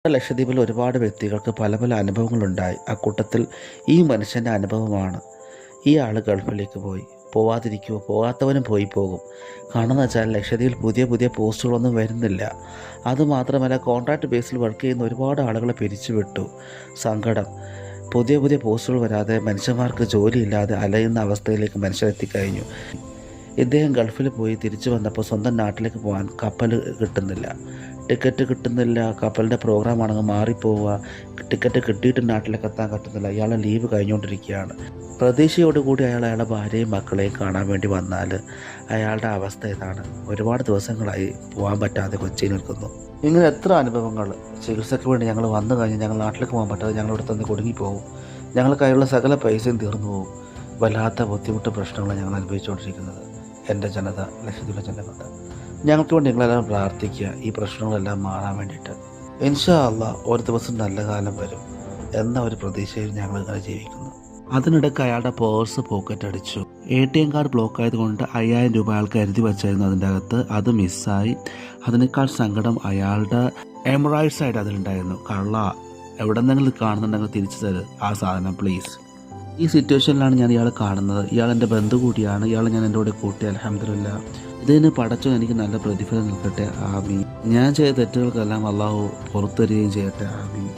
ലക്ഷദ്വീപിൽ ഒരുപാട് വ്യക്തികൾക്ക് പല പല അനുഭവങ്ങളുണ്ടായി. അക്കൂട്ടത്തിൽ ഈ മനുഷ്യൻ്റെ അനുഭവമാണ്. ഈ ആൾ ഗൾഫിലേക്ക് പോയി. പോവാതിരിക്കുമോ? പോകാത്തവനും പോയി പോകും. കാരണം വെച്ചാൽ ലക്ഷദ്വീപിൽ പുതിയ പുതിയ പോസ്റ്റുകളൊന്നും വരുന്നില്ല. അതുമാത്രമല്ല, കോൺട്രാക്ട് ബേസിൽ വർക്ക് ചെയ്യുന്ന ഒരുപാട് ആളുകളെ പിരിച്ചുവിട്ടു. സങ്കടം. പുതിയ പുതിയ പോസ്റ്റുകൾ വരാതെ മനുഷ്യന്മാർക്ക് ജോലിയില്ലാതെ അലയുന്ന അവസ്ഥയിലേക്ക് മനുഷ്യരെത്തിക്കഴിഞ്ഞു. ഇദ്ദേഹം ഗൾഫിൽ പോയി തിരിച്ചു വന്നപ്പോൾ സ്വന്തം നാട്ടിലേക്ക് പോകാൻ കപ്പൽ കിട്ടുന്നില്ല, ടിക്കറ്റ് കിട്ടുന്നില്ല. കപ്പലിൻ്റെ പ്രോഗ്രാമാണെങ്കിൽ മാറിപ്പോവുക. ടിക്കറ്റ് കിട്ടിയിട്ട് നാട്ടിലേക്ക് എത്താൻ പറ്റുന്നില്ല. അയാളെ ലീവ് കഴിഞ്ഞുകൊണ്ടിരിക്കുകയാണ്. പ്രതീക്ഷയോടുകൂടി അയാളുടെ ഭാര്യയും മക്കളെയും കാണാൻ വേണ്ടി വന്നാൽ അയാളുടെ അവസ്ഥ ഇതാണ്. ഒരുപാട് ദിവസങ്ങളായി പോകാൻ പറ്റാതെ കൊച്ചിയിൽ നിൽക്കുന്നു. ഇങ്ങനെ എത്ര അനുഭവങ്ങൾ. ചികിത്സയ്ക്ക് വേണ്ടി ഞങ്ങൾ വന്നു കഴിഞ്ഞാൽ ഞങ്ങൾ നാട്ടിലേക്ക് പോകാൻ പറ്റാതെ ഞങ്ങളിവിടെ തന്നെ കുടുങ്ങിപ്പോകും. ഞങ്ങൾ കയ്യിലുള്ള സകല പൈസയും തീർന്നു പോകും. വല്ലാത്ത ബുദ്ധിമുട്ട് പ്രശ്നങ്ങളാണ് ഞങ്ങൾ അനുഭവിച്ചുകൊണ്ടിരിക്കുന്നത്. എൻ്റെ ജനത, ലക്ഷദ്വീപിലെ ജനത, ഞങ്ങൾക്ക് വേണ്ടി നിങ്ങളെല്ലാം പ്രാർത്ഥിക്കുക, ഈ പ്രശ്നങ്ങളെല്ലാം മാറാൻ വേണ്ടിയിട്ട്. ഇൻഷാ അള്ളാ ഒരു ദിവസം നല്ല കാലം വരും എന്ന ഒരു പ്രതീക്ഷയിൽ ഞങ്ങൾ ഇങ്ങനെ ജീവിക്കുന്നു. അതിനിടയ്ക്ക് അയാളുടെ പേഴ്സ് പോക്കറ്റ് അടിച്ചു. ATM കാർഡ് ബ്ലോക്ക് ആയതുകൊണ്ട് 5000 രൂപ അയാൾക്ക് കരുതി വെച്ചായിരുന്നു അതിൻ്റെ അകത്ത്. അത് മിസ്സായി. അതിനേക്കാൾ സങ്കടം അയാളുടെ എമറൈറ്റ്സ് ആയിട്ട് അതിലുണ്ടായിരുന്നു. കള്ള, എവിടെന്നെങ്കിലും കാണുന്നുണ്ടെങ്കിൽ തിരിച്ചു തരും ആ സാധനം പ്ലീസ്. ഈ സിറ്റുവേഷനിലാണ് ഞാൻ ഇയാളെ കാണുന്നത്. ഇയാൾ എൻ്റെ ബന്ധു കൂടിയാണ്. ഇയാളെ ഞാൻ എൻ്റെ കൂടെ കൂട്ടി. അൽഹംദുലില്ലാ. ഇതിന് പടച്ചോൻ എനിക്ക് നല്ല പ്രതിഫലം നൽകട്ടെ. ആമീൻ. ഞാൻ ചെയ്ത തെറ്റുകൾക്കെല്ലാം അള്ളാഹു പുറത്തരികയും ചെയ്യട്ടെ. ആമീൻ.